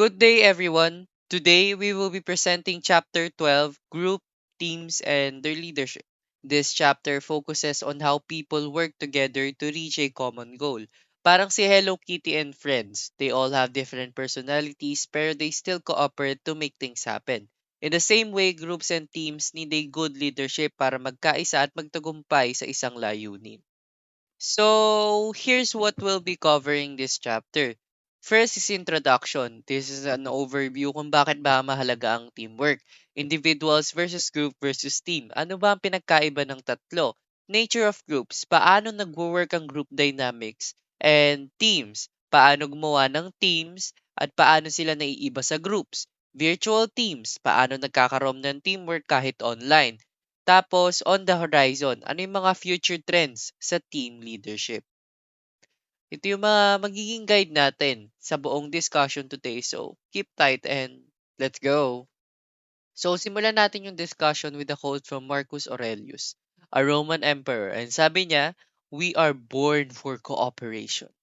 Good day, everyone. Today, we will be presenting Chapter 12 Group, Teams, and Their Leadership. This chapter focuses on how people work together to reach a common goal. Parang si Hello Kitty and friends. They all have different personalities pero they still cooperate to make things happen. In the same way, groups and teams need a good leadership para magkaisa at magtagumpay sa isang layunin. So, here's what we'll be covering this chapter. First is introduction. This is an overview kung bakit ba mahalaga ang teamwork. Individuals versus group versus team. Ano ba ang pinagkaiba ng tatlo? Nature of groups. Paano nagwo-work ang group dynamics? And teams. Paano gumawa ng teams at paano sila naiiba sa groups? Virtual teams. Paano nagkakaroon ng teamwork kahit online? Tapos, on the horizon, ano yung mga future trends sa team leadership? Ito yung mga magiging guide natin sa buong discussion today. So, keep tight and let's go. So, simulan natin yung discussion with a quote from Marcus Aurelius, a Roman emperor. And sabi niya, "We are born for cooperation,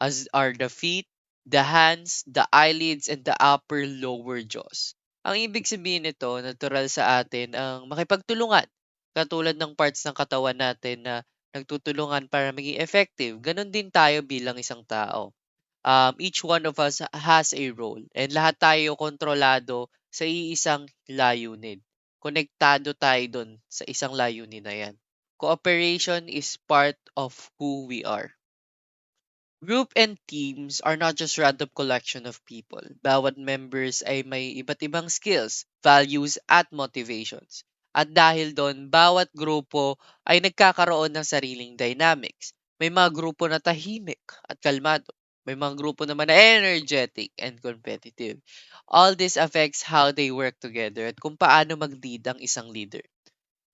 as are the feet, the hands, the eyelids, and the upper lower jaws." Ang ibig sabihin nito, natural sa atin ang makipagtulungan. Katulad ng parts ng katawan natin na nagtutulungan para maging effective, ganun din tayo bilang isang tao. Each one of us has a role and lahat tayo kontrolado sa iisang layunin. Konektado tayo dun sa isang layunin na yan. Cooperation is part of who we are. Group and teams are not just random collection of people. Bawat members ay may iba't ibang skills, values, at motivations. At dahil doon, bawat grupo ay nagkakaroon ng sariling dynamics. May mga grupo na tahimik at kalmado. May mga grupo naman na energetic and competitive. All this affects how they work together at kung paano mag-lead ang isang leader.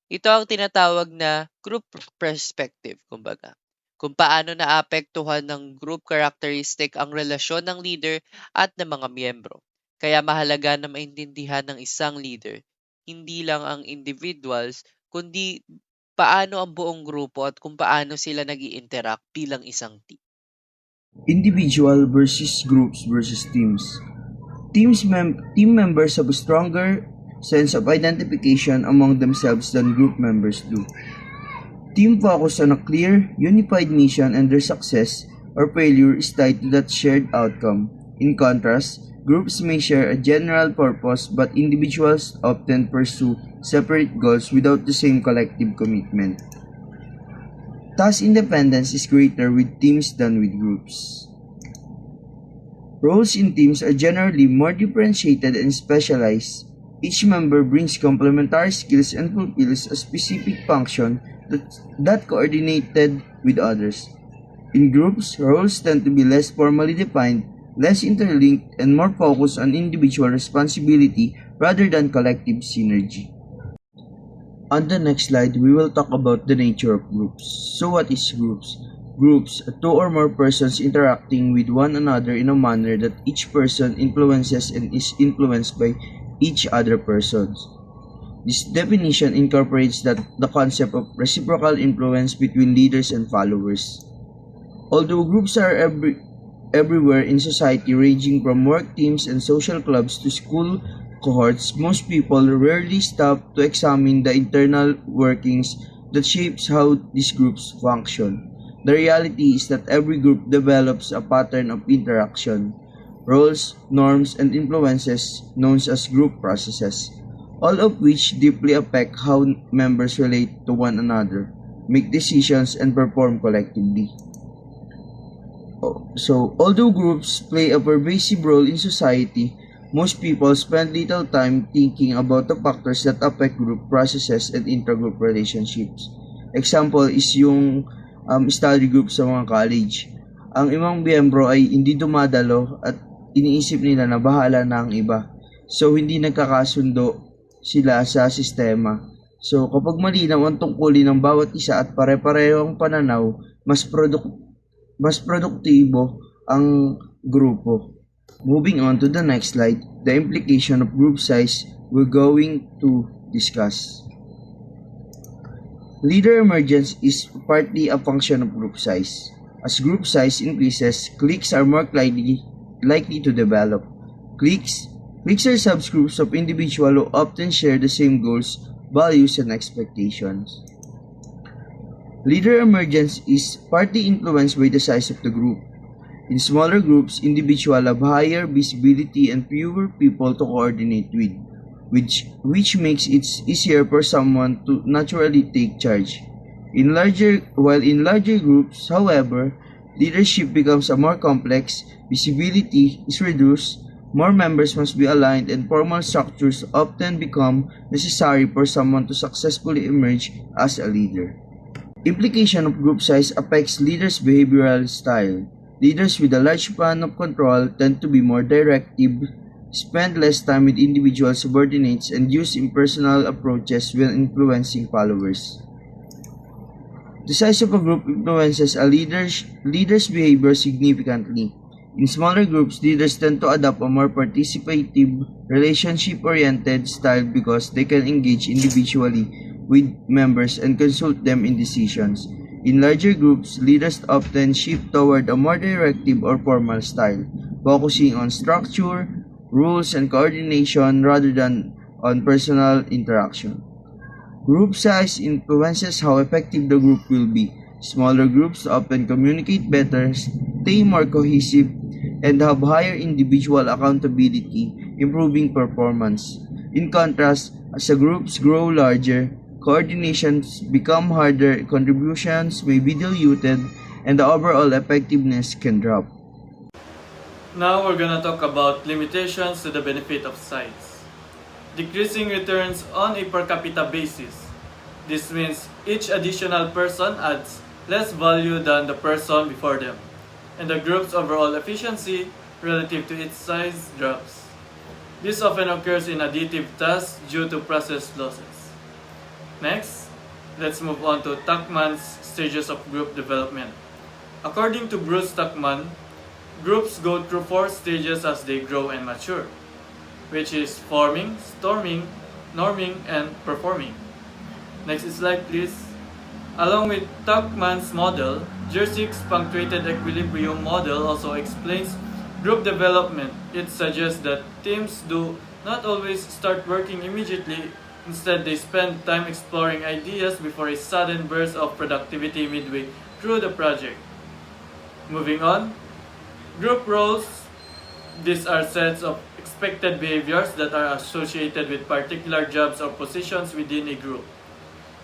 Ito ang tinatawag na group perspective, kumbaga. Kung paano naapektuhan ng group characteristic ang relasyon ng leader at ng mga miyembro. Kaya mahalaga na maintindihan ng isang leader, hindi lang ang individuals, kundi paano ang buong grupo at kung paano sila nag interact bilang isang team. Individual versus groups versus teams. Team members have a stronger sense of identification among themselves than group members do. Team focus on a clear, unified mission and their success or failure is tied to that shared outcome. In contrast, groups may share a general purpose but individuals often pursue separate goals without the same collective commitment. Thus, independence is greater with teams than with groups. Roles in teams are generally more differentiated and specialized. Each member brings complementary skills and fulfills a specific function that coordinated with others. In groups, roles tend to be less formally defined, less interlinked, and more focused on individual responsibility rather than collective synergy. On the next slide, we will talk about the nature of groups. So what is groups? Groups, two or more persons interacting with one another in a manner that each person influences and is influenced by each other persons. This definition incorporates the concept of reciprocal influence between leaders and followers. Although groups are everywhere in society, ranging from work teams and social clubs to school cohorts, most people rarely stop to examine the internal workings that shapes how these groups function. The reality is that every group develops a pattern of interaction, roles, norms, and influences known as group processes, all of which deeply affect how members relate to one another, make decisions, and perform collectively. So, although groups play a pervasive role in society, most people spend little time thinking about the factors that affect group processes and intergroup relationships. Example is yung study group sa mga college. Ang ibang miyembro ay hindi dumadalo at iniisip nila na bahala na ang iba. So, hindi nagkakasundo sila sa sistema. So, kapag malinaw ang tungkulin ng bawat isa at pare-pareho ang pananaw, mas produktibo ang grupo. Moving on to the next slide, the implication of group size we're going to discuss. Leader emergence is partly a function of group size. As group size increases, cliques are more likely to develop. Cliques. Cliques are subgroups of individuals who often share the same goals, values, and expectations. Leader emergence is partly influenced by the size of the group. In smaller groups, individuals have higher visibility and fewer people to coordinate with, which makes it easier for someone to naturally take charge. While in larger groups, however, leadership becomes a more complex, visibility is reduced, more members must be aligned, and formal structures often become necessary for someone to successfully emerge as a leader. Implication of group size affects leaders' behavioral style. Leaders with a large span of control tend to be more directive, spend less time with individual subordinates, and use impersonal approaches when influencing followers. The size of a group influences a leader's behavior significantly. In smaller groups, leaders tend to adopt a more participative, relationship-oriented style because they can engage individually with members and consult them in decisions. In larger groups, leaders often shift toward a more directive or formal style, focusing on structure, rules, and coordination rather than on personal interaction. Group size influences how effective the group will be. Smaller groups often communicate better, stay more cohesive, and have higher individual accountability, improving performance. In contrast, as the groups grow larger, coordinations become harder, contributions may be diluted, and the overall effectiveness can drop. Now we're gonna talk about limitations to the benefit of size. Decreasing returns on a per capita basis. This means each additional person adds less value than the person before them, and the group's overall efficiency relative to its size drops. This often occurs in additive tasks due to process losses. Next, let's move on to Tuckman's stages of group development. According to Bruce Tuckman, groups go through 4 stages as they grow and mature, which is forming, storming, norming, and performing. Next slide please. Along with Tuckman's model, Jersik's punctuated equilibrium model also explains group development. It suggests that teams do not always start working immediately. Instead, they spend time exploring ideas before a sudden burst of productivity midway through the project. Moving on, group roles. These are sets of expected behaviors that are associated with particular jobs or positions within a group.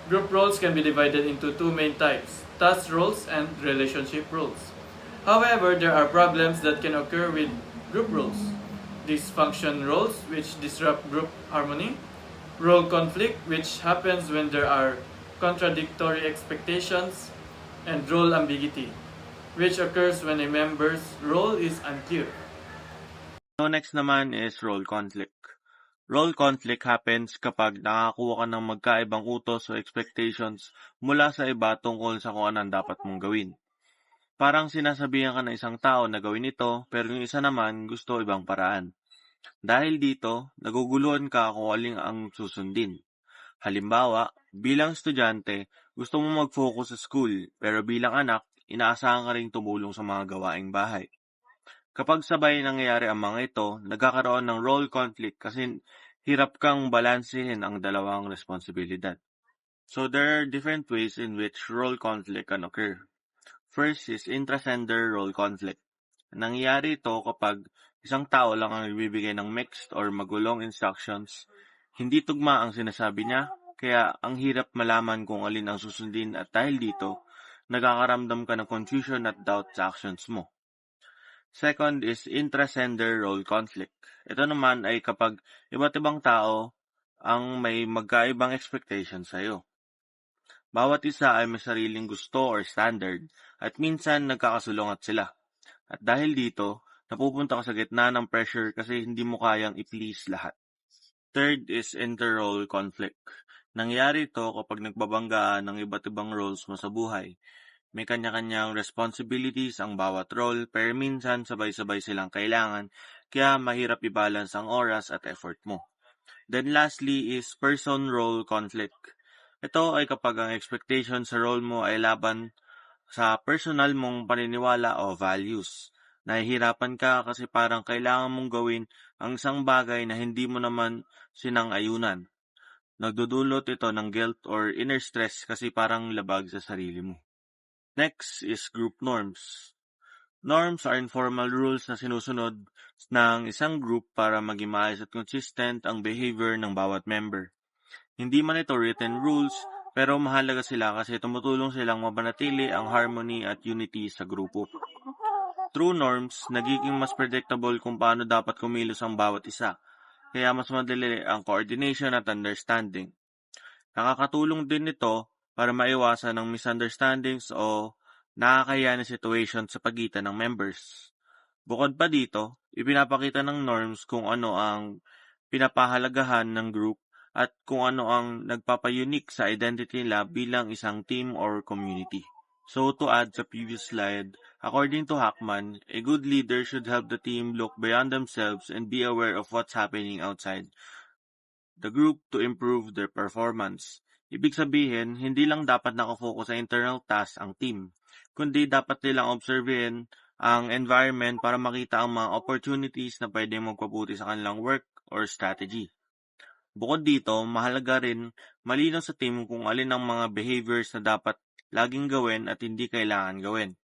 Group roles can be divided into 2 main types, task roles and relationship roles. However, there are problems that can occur with group roles. Dysfunction roles, which disrupt group harmony. Role conflict, which happens when there are contradictory expectations. And role ambiguity, which occurs when a member's role is unclear. So next naman is role conflict. Role conflict happens kapag nakakuha ka ng magkaibang utos o expectations mula sa iba tungkol sa kung anong dapat mong gawin. Parang sinasabihan ka ng isang tao na gawin ito, pero yung isa naman gusto ibang paraan. Dahil dito, naguguluhan ka kung alin ang susundin. Halimbawa, bilang estudyante, gusto mo mag-focus sa school, pero bilang anak, inaasahan ka ring tumulong sa mga gawaing bahay. Kapag sabay nangyayari ang mga ito, nagkakaroon ng role conflict kasi hirap kang balansehin ang dalawang responsibilidad. So there are different ways in which role conflict can occur. First is intrasender role conflict. Nangyayari ito kapag isang tao lang ang nagbibigay ng mixed or magulong instructions, hindi tugma ang sinasabi niya, kaya ang hirap malaman kung alin ang susundin at dahil dito, nagkakaramdam ka ng confusion at doubt sa actions mo. Second is intrasender role conflict. Ito naman ay kapag iba't ibang tao ang may magkaibang expectations sa iyo. Bawat isa ay may sariling gusto or standard at minsan nagkakasulungat sila. At dahil dito, napupunta ka sa gitna ng pressure kasi hindi mo kayang i-please lahat. Third is inter-role conflict. Nangyayari ito kapag nagbabanggaan ng iba't ibang roles mo sa buhay. May kanya-kanyang responsibilities ang bawat role pero minsan sabay-sabay silang kailangan kaya mahirap i-balance ang oras at effort mo. Then lastly is person-role conflict. Ito ay kapag ang expectation sa role mo ay laban sa personal mong paniniwala o values. Nahihirapan ka kasi parang kailangan mong gawin ang isang bagay na hindi mo naman sinang-ayunan. Nagdudulot ito ng guilt or inner stress kasi parang labag sa sarili mo. Next is group norms. Norms are informal rules na sinusunod ng isang group para maging maayos at consistent ang behavior ng bawat member. Hindi man ito written rules, pero mahalaga sila kasi tumutulong silang mapanatili ang harmony at unity sa grupo. Through norms, nagiging mas predictable kung paano dapat kumilos ang bawat isa, kaya mas madali ang coordination at understanding. Nakakatulong din ito para maiwasan ang misunderstandings o nakakahiya na situation sa pagitan ng members. Bukod pa dito, ipinapakita ng norms kung ano ang pinapahalagahan ng group at kung ano ang nagpapayunique sa identity nila bilang isang team or community. So to add sa previous slide, according to Hackman, a good leader should help the team look beyond themselves and be aware of what's happening outside the group to improve their performance. Ibig sabihin, hindi lang dapat nakafocus sa internal tasks ang team, kundi dapat nilang observehin ang environment para makita ang mga opportunities na pwede magpabuti sa kanilang work or strategy. Bukod dito, mahalaga rin malinaw sa team kung alin ang mga behaviors na dapat laging gawin at hindi kailangan gawin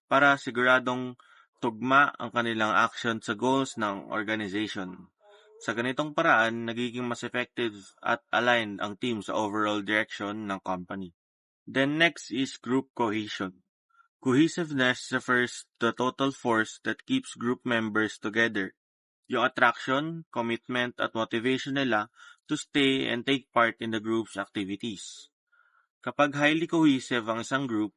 para siguradong tugma ang kanilang action sa goals ng organization. Sa ganitong paraan, nagiging mas effective at aligned ang team sa overall direction ng company. Then next is group cohesion. Cohesiveness refers to the total force that keeps group members together. Yung attraction, commitment, at motivation nila to stay and take part in the group's activities. Kapag highly cohesive ang isang group,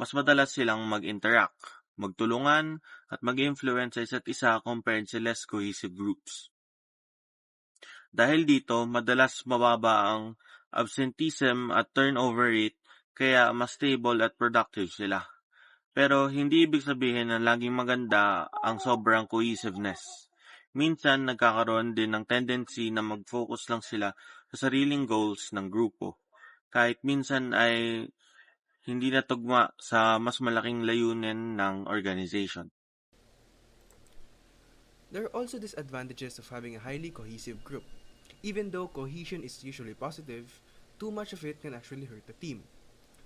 mas madalas silang mag-interact, magtulungan, at mag-influence sa isa't isa compared sa less cohesive groups. Dahil dito, madalas mababa ang absenteeism at turnover rate kaya mas stable at productive sila. Pero hindi ibig sabihin na laging maganda ang sobrang cohesiveness. Minsan nagkakaroon din ng tendency na mag-focus lang sila sa sariling goals ng grupo. Kahit minsan ay hindi natugma sa mas malaking layunin ng organization. There are also disadvantages of having a highly cohesive group. Even though cohesion is usually positive, too much of it can actually hurt the team.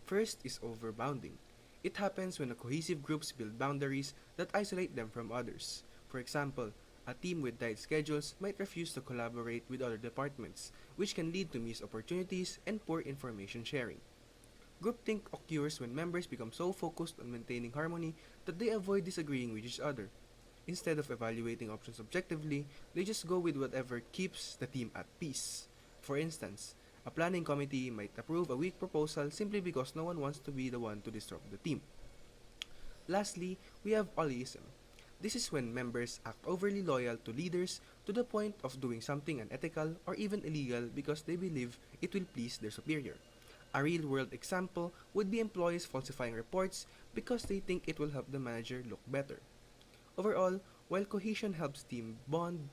First is overbounding. It happens when the cohesive groups build boundaries that isolate them from others. For example, a team with tight schedules might refuse to collaborate with other departments, which can lead to missed opportunities and poor information sharing. Groupthink occurs when members become so focused on maintaining harmony that they avoid disagreeing with each other. Instead of evaluating options objectively, they just go with whatever keeps the team at peace. For instance, a planning committee might approve a weak proposal simply because no one wants to be the one to disrupt the team. Lastly, we have allyism. This is when members act overly loyal to leaders to the point of doing something unethical or even illegal because they believe it will please their superior. A real-world example would be employees falsifying reports because they think it will help the manager look better. Overall, while cohesion helps team bond,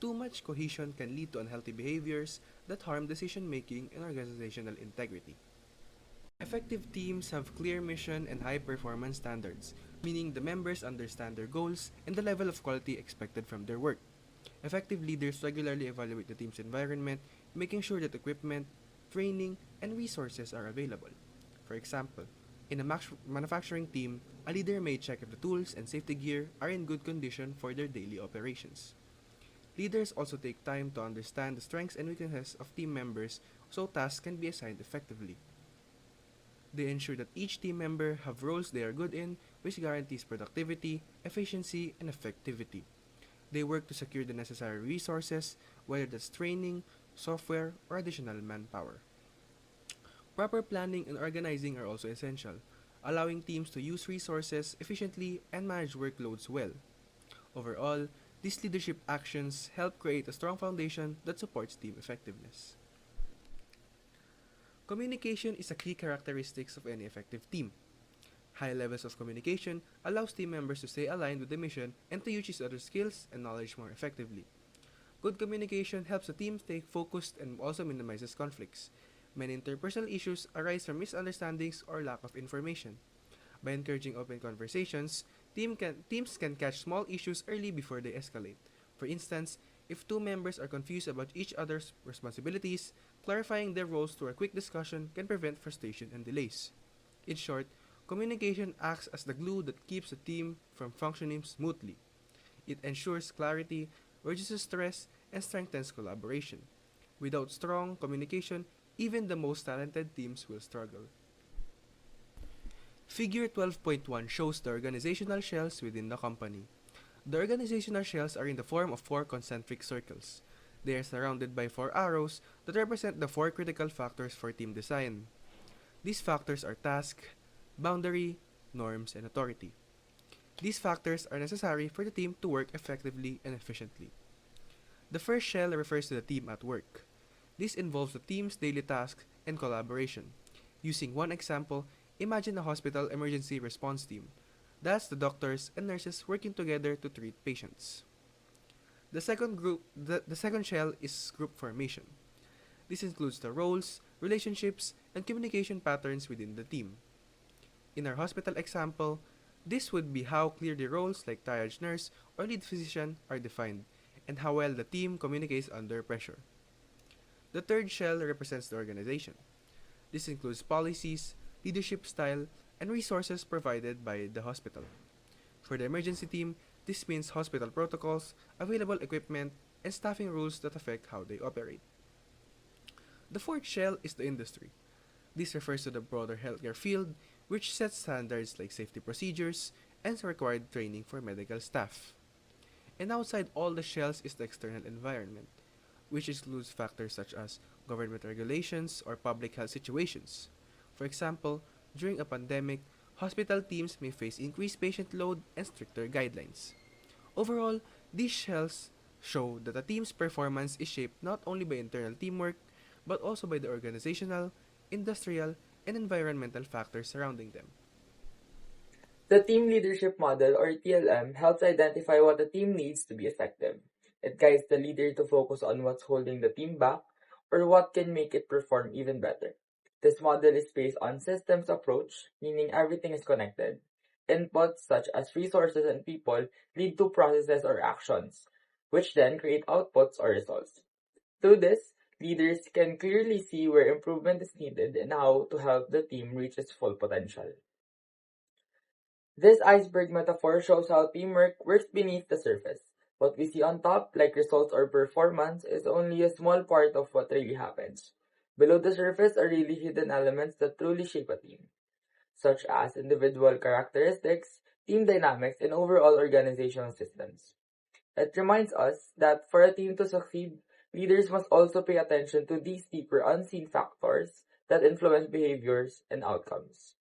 too much cohesion can lead to unhealthy behaviors that harm decision-making and organizational integrity. Effective teams have clear mission and high performance standards, meaning the members understand their goals and the level of quality expected from their work. Effective leaders regularly evaluate the team's environment, making sure that equipment, training, and resources are available. For example, in a manufacturing team, a leader may check if the tools and safety gear are in good condition for their daily operations. Leaders also take time to understand the strengths and weaknesses of team members so tasks can be assigned effectively. They ensure that each team member have roles they are good in, which guarantees productivity, efficiency, and effectivity. They work to secure the necessary resources, whether that's training, software, or additional manpower. Proper planning and organizing are also essential, allowing teams to use resources efficiently and manage workloads well. Overall, these leadership actions help create a strong foundation that supports team effectiveness. Communication is a key characteristic of any effective team. High levels of communication allows team members to stay aligned with the mission and to use each other's skills and knowledge more effectively. Good communication helps the team stay focused and also minimizes conflicts. Many interpersonal issues arise from misunderstandings or lack of information. By encouraging open conversations, Teams can catch small issues early before they escalate. For instance, if two members are confused about each other's responsibilities, clarifying their roles through a quick discussion can prevent frustration and delays. In short, communication acts as the glue that keeps the team from functioning smoothly. It ensures clarity, reduces stress, and strengthens collaboration. Without strong communication, even the most talented teams will struggle. Figure 12.1 shows the organizational shells within the company. The organizational shells are in the form of four concentric circles. They are surrounded by four arrows that represent the four critical factors for team design. These factors are task, boundary, norms, and authority. These factors are necessary for the team to work effectively and efficiently. The first shell refers to the team at work. This involves the team's daily tasks and collaboration. Using one example, imagine a hospital emergency response team. That's the doctors and nurses working together to treat patients. The second shell is group formation. This includes the roles, relationships, and communication patterns within the team. In our hospital example, this would be how clear the roles like triage nurse or lead physician are defined, and how well the team communicates under pressure. The third shell represents the organization. This includes policies, leadership style, and resources provided by the hospital. For the emergency team, this means hospital protocols, available equipment, and staffing rules that affect how they operate. The fourth shell is the industry. This refers to the broader healthcare field, which sets standards like safety procedures and required training for medical staff. And outside all the shells is the external environment, which includes factors such as government regulations or public health situations. For example, during a pandemic, hospital teams may face increased patient load and stricter guidelines. Overall, these shells show that a team's performance is shaped not only by internal teamwork, but also by the organizational, industrial, and environmental factors surrounding them. The team leadership model, or TLM, helps identify what the team needs to be effective. It guides the leader to focus on what's holding the team back or what can make it perform even better. This model is based on systems approach, meaning everything is connected. Inputs such as resources and people lead to processes or actions, which then create outputs or results. Through this, leaders can clearly see where improvement is needed and how to help the team reach its full potential. This iceberg metaphor shows how teamwork works beneath the surface. What we see on top, like results or performance, is only a small part of what really happens. Below the surface are really hidden elements that truly shape a team, such as individual characteristics, team dynamics, and overall organizational systems. It reminds us that for a team to succeed, leaders must also pay attention to these deeper unseen factors that influence behaviors and outcomes.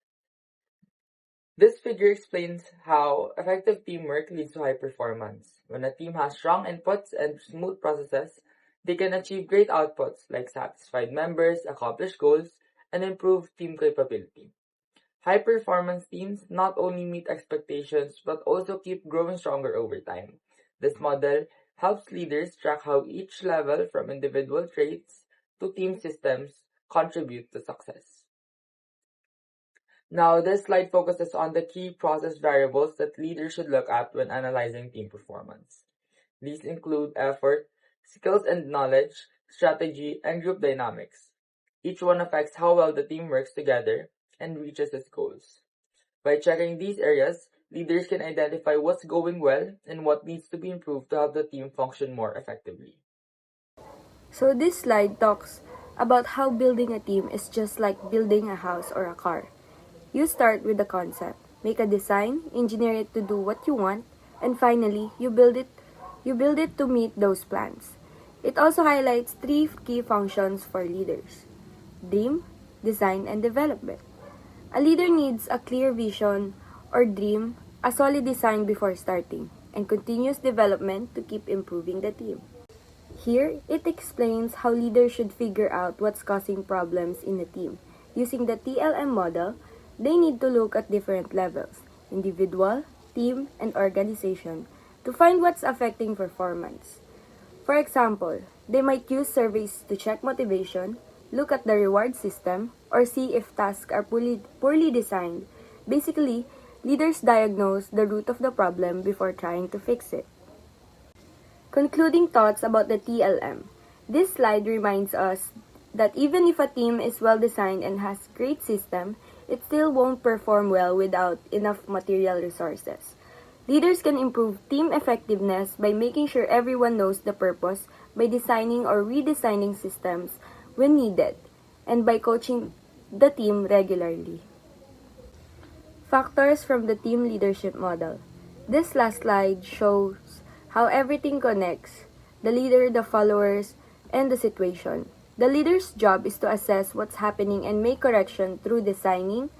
This figure explains how effective teamwork leads to high performance. When a team has strong inputs and smooth processes, they can achieve great outputs like satisfied members, accomplish goals, and improve team capability. High performance teams not only meet expectations but also keep growing stronger over time. This model helps leaders track how each level, from individual traits to team systems, contribute to success. Now, this slide focuses on the key process variables that leaders should look at when analyzing team performance. These include effort, skills and knowledge, strategy, and group dynamics. Each one affects how well the team works together and reaches its goals. By checking these areas, leaders can identify what's going well and what needs to be improved to help the team function more effectively. So this slide talks about how building a team is just like building a house or a car. You start with the concept, make a design, engineer it to do what you want, and finally, you build it to meet those plans. It also highlights three key functions for leaders: dream, design, and development. A leader needs a clear vision or dream, a solid design before starting, and continuous development to keep improving the team. Here, it explains how leaders should figure out what's causing problems in the team. Using the TLM model, they need to look at different levels, individual, team, and organization, to find what's affecting performance. For example, they might use surveys to check motivation, look at the reward system, or see if tasks are poorly designed. Basically, Leaders diagnose the root of the problem before trying to fix it. Concluding thoughts about the TLM. This slide reminds us that even if a team is well designed and has great system, it still won't perform well without enough material resources. Leaders can improve team effectiveness by making sure everyone knows the purpose, by designing or redesigning systems when needed, and by coaching the team regularly. Factors from the team leadership model. This last slide shows how everything connects: the leader, the followers, and the situation. The leader's job is to assess what's happening and make correction through designing,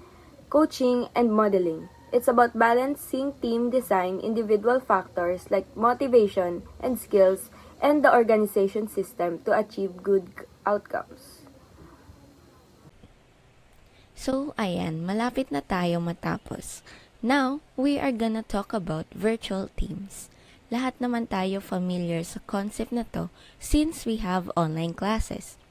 coaching, and modeling. It's about balancing team design, individual factors like motivation and skills, and the organization system to achieve good outcomes. So, ayan, malapit na tayo matapos. Now, we are gonna talk about virtual teams. Lahat naman tayo familiar sa concept na to since we have online classes.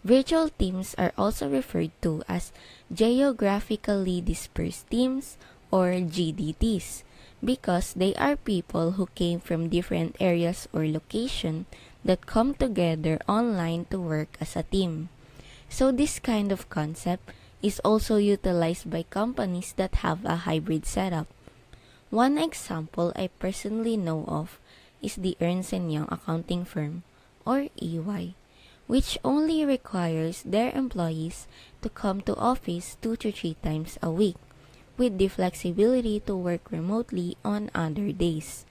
Virtual teams are also referred to as geographically dispersed teams or GDTs because they are people who came from different areas or location that come together online to work as a team. So this kind of concept is also utilized by companies that have a hybrid setup. One example I personally know of is the Ernst & Young accounting firm or EY, which only requires their employees to come to office 2 to 3 times a week, with the flexibility to work remotely on other days.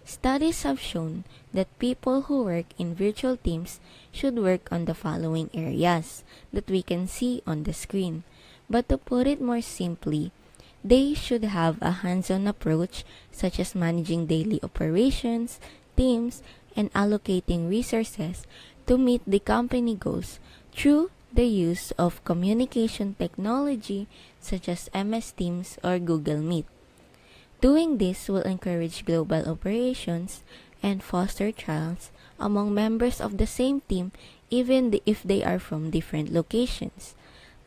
Studies have shown that people who work in virtual teams should work on the following areas that we can see on the screen. But to put it more simply, they should have a hands-on approach such as managing daily operations, teams, and allocating resources to meet the company goals through the use of communication technology such as MS Teams or Google Meet. Doing this will encourage global operations and foster trust among members of the same team even if they are from different locations.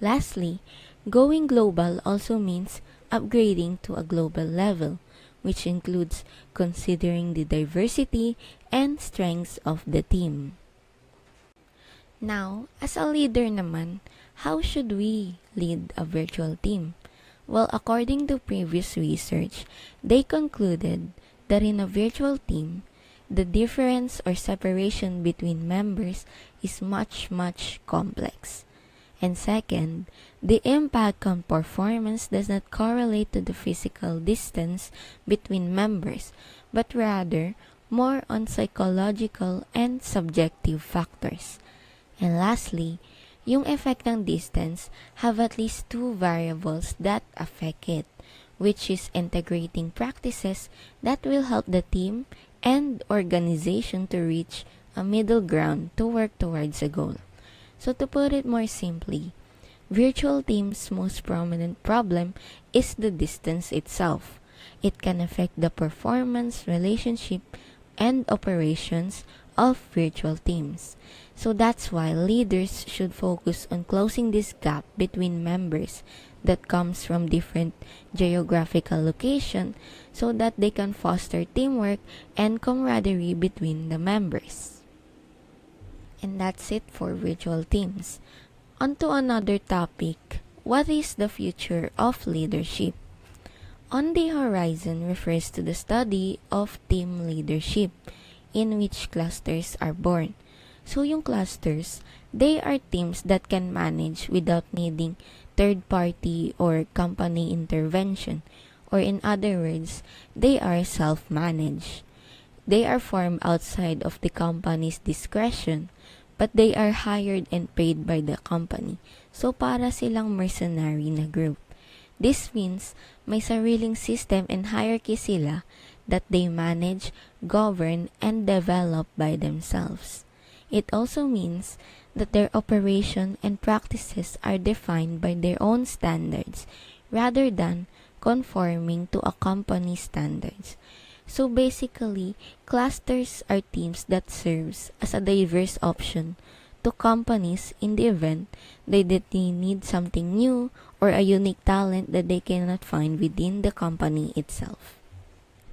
Lastly, going global also means upgrading to a global level, which includes considering the diversity and strengths of the team. Now, as a leader naman, how should we lead a virtual team? Well, according to previous research, they concluded that in a virtual team, the difference or separation between members is much complex. And second, the impact on performance does not correlate to the physical distance between members, but rather more on psychological and subjective factors. And lastly, yung effect ng distance have at least 2 variables that affect it, which is integrating practices that will help the team and organization to reach a middle ground to work towards a goal. So to put it more simply, virtual teams' most prominent problem is the distance itself. It can affect the performance, relationship, and operations of virtual teams. So that's why leaders should focus on closing this gap between members that comes from different geographical location so that they can foster teamwork and camaraderie between the members. And that's it for virtual teams. On to another topic. What is the future of leadership? On the horizon refers to the study of team leadership, in which clusters are born. So yung clusters, they are teams that can manage without needing third-party or company intervention. Or in other words, they are self-managed. They are formed outside of the company's discretion, but they are hired and paid by the company. So para silang mercenary na group. This means may sariling system and hierarchy sila that they manage, govern, and develop by themselves. It also means that their operation and practices are defined by their own standards rather than conforming to a company's standards. So basically, clusters are teams that serves as a diverse option to companies in the event that they need something new or a unique talent that they cannot find within the company itself.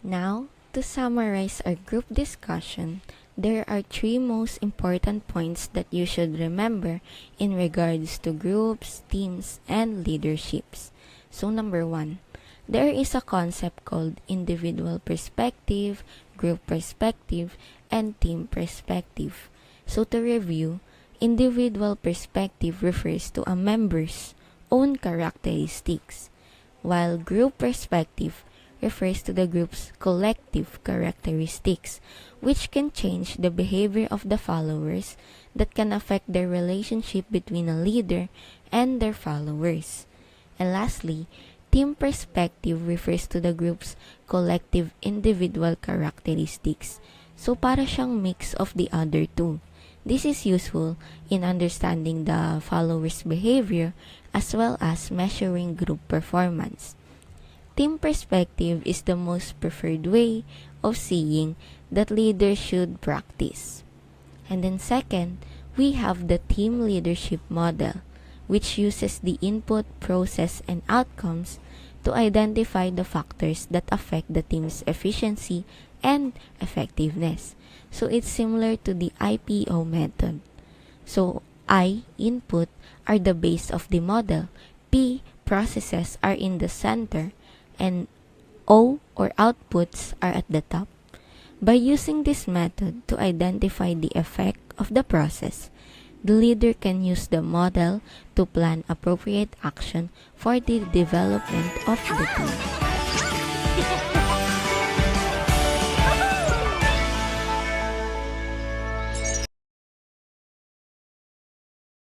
Now, to summarize our group discussion, there are three most important points that you should remember in regards to groups, teams, and leaderships. So number one, there is a concept called individual perspective, group perspective, and team perspective. So to review, individual perspective refers to a member's own characteristics, while group perspective refers to the group's collective characteristics, which can change the behavior of the followers that can affect their relationship between a leader and their followers. And lastly, team perspective refers to the group's collective individual characteristics. So para siyang mix of the other two. This is useful in understanding the followers' behavior as well as measuring group performance. Team perspective is the most preferred way of seeing that leaders should practice. And then second, we have the team leadership model, which uses the input, process, and outcomes to identify the factors that affect the team's efficiency and effectiveness. So it's similar to the IPO method. So I, input, are the base of the model, P, processes, are in the center, and O, or outputs, are at the top. By using this method to identify the effect of the process, the leader can use the model to plan appropriate action for the development of the team.